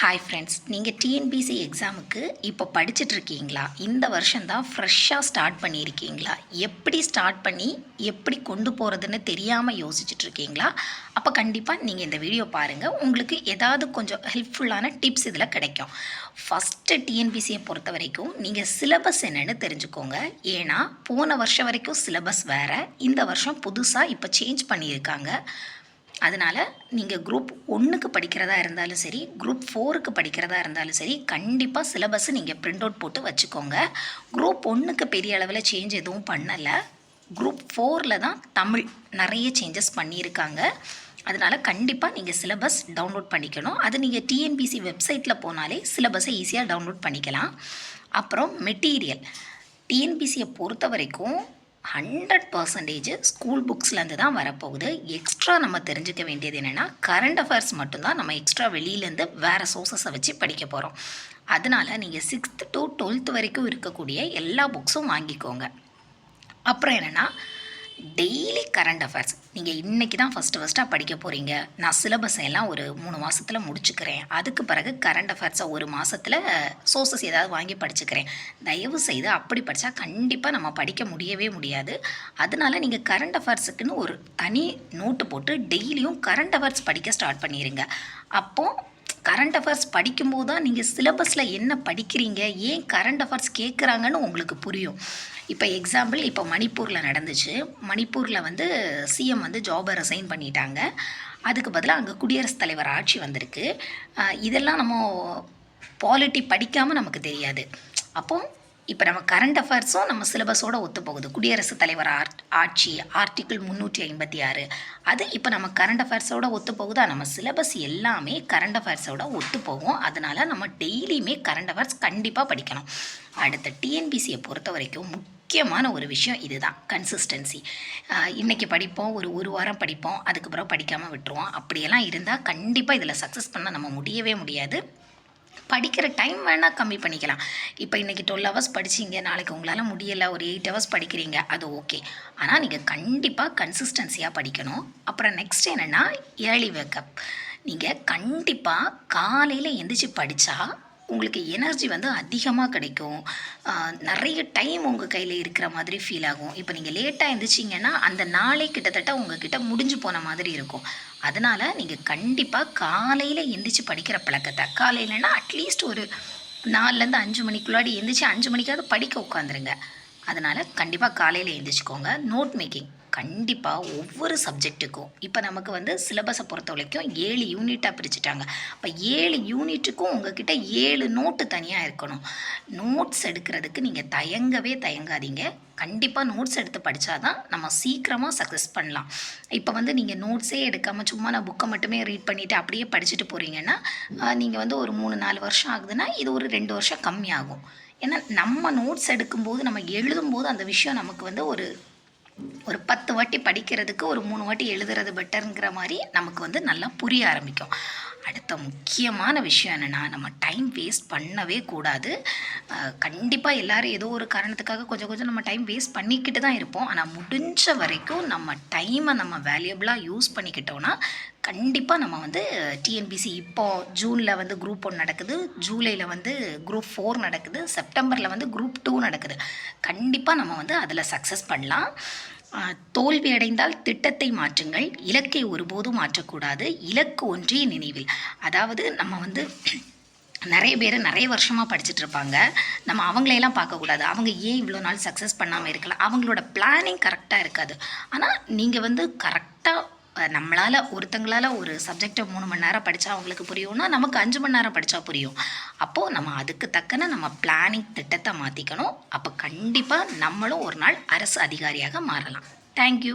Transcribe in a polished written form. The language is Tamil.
ஹாய் ஃப்ரெண்ட்ஸ், நீங்கள் டிஎன்பிசி எக்ஸாமுக்கு இப்போ படிச்சுட்ருக்கீங்களா? இந்த வருஷம் தான் ஃப்ரெஷ்ஷாக ஸ்டார்ட் பண்ணியிருக்கீங்களா? எப்படி ஸ்டார்ட் பண்ணி எப்படி கொண்டு போகிறதுன்னு தெரியாமல் யோசிச்சுட்ருக்கீங்களா? அப்போ கண்டிப்பாக நீங்கள் இந்த வீடியோ பாருங்கள். உங்களுக்கு ஏதாவது கொஞ்சம் ஹெல்ப்ஃபுல்லான டிப்ஸ் இதில் கிடைக்கும். ஃபஸ்ட்டு டிஎன்பிசியை பொறுத்த வரைக்கும் நீங்கள் சிலபஸ் என்னென்னு தெரிஞ்சுக்கோங்க. ஏன்னா போன வருஷம் வரைக்கும் சிலபஸ் வேறு, இந்த வருஷம் புதுசாக இப்போ சேஞ்ச் பண்ணியிருக்காங்க. அதனால் நீங்கள் குரூப் 1க்கு படிக்கிறதா இருந்தாலும் சரி, குரூப் 4க்கு படிக்கிறதா இருந்தாலும் சரி, கண்டிப்பாக சிலபஸ் நீங்கள் பிரிண்ட் அவுட் போட்டு வச்சுக்கோங்க. குரூப் 1க்கு பெரிய அளவில் சேஞ்ச் எதுவும் பண்ணலை. குரூப் 4ல் தான் தமிழ் நிறைய சேஞ்சஸ் பண்ணியிருக்காங்க. அதனால் கண்டிப்பாக நீங்கள் சிலபஸ் டவுன்லோட் பண்ணிக்கணும். அது நீங்கள் டிஎன்பிசி வெப்சைட்டில் போனாலே சிலபஸை ஈஸியாக டவுன்லோட் பண்ணிக்கலாம். அப்புறம் மெட்டீரியல், டிஎன்பிசியை பொறுத்த வரைக்கும் 100% ஸ்கூல் புக்ஸ்லேருந்து தான் வரப்போகுது. எக்ஸ்ட்ரா நம்ம தெரிஞ்சுக்க வேண்டியது என்னென்னா, கரண்ட் அஃபேர்ஸ் மட்டும்தான் நம்ம எக்ஸ்ட்ரா வெளியிலேருந்து வேறு சோர்ஸஸை வச்சு படிக்க போகிறோம். அதனால் நீங்கள் 6th to 12th வரைக்கும் இருக்கக்கூடிய எல்லா புக்ஸும் வாங்கிக்கோங்க. அப்புறம் என்னென்னா, டெய்லி கரண்ட் அஃபேர்ஸ் நீங்கள் இன்றைக்கி தான் ஃபஸ்ட்டாக படிக்க போகிறீங்க. நான் சிலபஸை எல்லாம் ஒரு 3 மாதத்தில் முடிச்சுக்கிறேன், அதுக்கு பிறகு கரண்ட் அஃபேர்ஸை ஒரு மாதத்தில் சோர்ஸஸ் ஏதாவது வாங்கி படிச்சுக்கிறேன். தயவு செய்து அப்படி படித்தா கண்டிப்பாக நம்ம படிக்க முடியவே முடியாது. அதனால் நீங்கள் கரண்ட் அஃபேர்ஸுக்குன்னு ஒரு தனி நோட்டு போட்டு டெய்லியும் கரண்ட் அஃபேர்ஸ் படிக்க ஸ்டார்ட் பண்ணிடுங்க. அப்போது கரண்ட் அஃபேர்ஸ் படிக்கும்போது தான் நீங்கள் சிலபஸில் என்ன படிக்கிறீங்க, ஏன் கரண்ட் அஃபேர்ஸ் கேட்குறாங்கன்னு உங்களுக்கு புரியும். இப்போ எக்ஸாம்பிள், இப்போ மணிப்பூரில் நடந்துச்சு. மணிப்பூரில் வந்து சிஎம் வந்து ஜாபை ரிசைன் பண்ணிட்டாங்க. அதுக்கு பதிலாக அங்கே குடியரசுத் தலைவர் ஆட்சி வந்திருக்கு. இதெல்லாம் நம்ம பாலிட்டி படிக்காமல் நமக்கு தெரியாது. அப்போது இப்போ நம்ம கரண்ட் அஃபேர்ஸும் நம்ம சிலபஸோடு ஒத்து போகுது. குடியரசுத் தலைவர் ஆட்சி ஆர்டிக்கிள் 356 அது இப்போ நம்ம கரண்ட் அஃபேர்ஸோடு ஒத்து போகுதா? நம்ம சிலபஸ் எல்லாமே கரண்ட் அஃபேர்ஸோடு ஒத்து போகும். அதனால் நம்ம டெய்லியுமே கரண்ட் அஃபேர்ஸ் கண்டிப்பாக படிக்கணும். அடுத்த டிஎன்பிசியை பொறுத்த வரைக்கும் முக்கியமான ஒரு விஷயம் இதுதான், கன்சிஸ்டன்சி. இன்றைக்கி படிப்போம், ஒரு வாரம் படிப்போம், அதுக்கப்புறம் படிக்காமல் விட்டுருவோம். அப்படியெல்லாம் இருந்தால் கண்டிப்பாக இதில் சக்ஸஸ் பண்ண நம்ம முடியவே முடியாது. படிக்கிற டைம் வேணால் கம்மி பண்ணிக்கலாம். இப்போ இன்றைக்கி 12 ஹவர்ஸ் படிச்சிங்க, நாளைக்கு உங்களால் முடியலை, ஒரு 8 ஹவர்ஸ் படிக்கிறீங்க, அது ஓகே. ஆனால் நீங்கள் கண்டிப்பாக கன்சிஸ்டன்சியாக படிக்கணும். அப்புறம் நெக்ஸ்ட் என்னென்னா, ஏர்லி வேக்கப். நீங்கள் கண்டிப்பாக காலையில் எந்திரிச்சு படித்தா உங்களுக்கு எனர்ஜி வந்து அதிகமாக கிடைக்கும். நிறைய டைம் உங்கள் கையில் இருக்கிற மாதிரி ஃபீல் ஆகும். இப்போ நீங்கள் லேட்டாக எழுந்திரிச்சிங்கன்னா அந்த நாளே கிட்டத்தட்ட உங்ககிட்ட முடிஞ்சு போன மாதிரி இருக்கும். அதனால் நீங்கள் கண்டிப்பாக காலையில் எந்திரிச்சு படிக்கிற பழக்கத்தை, காலையிலனா அட்லீஸ்ட் ஒரு 4லேருந்து 5 மணிக்குள்ளாடி எந்திரிச்சு 5 மணிக்காவது படிக்க உட்காந்துருங்க. அதனால் கண்டிப்பாக காலையில் எழுந்திரிச்சிக்கோங்க. நோட் மேக்கிங் கண்டிப்பாக ஒவ்வொரு சப்ஜெக்ட்டுக்கும், இப்போ நமக்கு வந்து சிலபஸை பொறுத்த வரைக்கும் 7 யூனிட்டாக பிரிச்சுட்டாங்க. இப்போ 7 யூனிட்டுக்கும் உங்ககிட்ட 7 நோட்டு தனியாக இருக்கணும். நோட்ஸ் எடுக்கிறதுக்கு நீங்கள் தயங்காதீங்க. கண்டிப்பாக நோட்ஸ் எடுத்து படித்தா தான் நம்ம சீக்கிரமாக சக்ஸஸ் பண்ணலாம். இப்போ வந்து நீங்கள் நோட்ஸே எடுக்காமல் சும்மா நான் புக்கை மட்டுமே ரீட் பண்ணிவிட்டு அப்படியே படிச்சுட்டு போகிறீங்கன்னா, நீங்கள் வந்து ஒரு 3-4 வருஷம் ஆகுதுன்னா இது ஒரு 2 வருஷம் கம்மியாகும். ஏன்னா நம்ம நோட்ஸ் எடுக்கும்போது, நம்ம எழுதும்போது அந்த விஷயம் நமக்கு வந்து ஒரு 10 வாட்டி படிக்கிறதுக்கு ஒரு 3 வாட்டி எழுதுறது பெட்டருங்கிற மாதிரி நமக்கு வந்து நல்லா புரிய ஆரம்பிக்கும். அடுத்த முக்கியமான விஷயம் என்னென்னா, நம்ம டைம் வேஸ்ட் பண்ணவே கூடாது. கண்டிப்பாக எல்லோரும் ஏதோ ஒரு காரணத்துக்காக கொஞ்சம் நம்ம டைம் வேஸ்ட் பண்ணிக்கிட்டு தான் இருப்போம். ஆனால் முடிஞ்ச வரைக்கும் நம்ம டைமை நம்ம வேல்யூபிளாக யூஸ் பண்ணிக்கிட்டோன்னா கண்டிப்பாக நம்ம வந்து டிஎன்பிசி இப்போது ஜூனில் வந்து குரூப் 1 நடக்குது, ஜூலையில் வந்து குரூப் 4 நடக்குது, செப்டம்பரில் வந்து குரூப் 2 நடக்குது. கண்டிப்பாக நம்ம வந்து அதில் சக்ஸஸ் பண்ணலாம். தோல்வி அடைந்தால் திட்டத்தை மாற்றுங்கள், இலக்கை ஒருபோதும் மாற்றக்கூடாது, இலக்கு ஒன்றே நினைவில். அதாவது நம்ம வந்து நிறைய பேர் நிறைய வருஷமாக படிச்சுட்டு இருப்பாங்க. நம்ம அவங்களையெல்லாம் பார்க்கக்கூடாது. அவங்க ஏன் இவ்வளோ நாள் சக்ஸஸ் பண்ணாமல் இருக்கலாம், அவங்களோட பிளானிங் கரெக்டாக இருக்காது. ஆனால் நீங்கள் வந்து கரெக்டாக ஒருத்தங்களால் ஒரு சப்ஜெக்டை 3 மணி நேரம் படித்தா அவங்களுக்கு புரியும்னா நமக்கு 5 மணி நேரம் படித்தா புரியும். அப்போது நம்ம அதுக்கு தக்கன நம்ம பிளானிங் திட்டத்தை மாற்றிக்கணும். அப்போ கண்டிப்பாக நம்மளும் ஒரு நாள் அரசு அதிகாரியாக மாறலாம். தேங்க்யூ.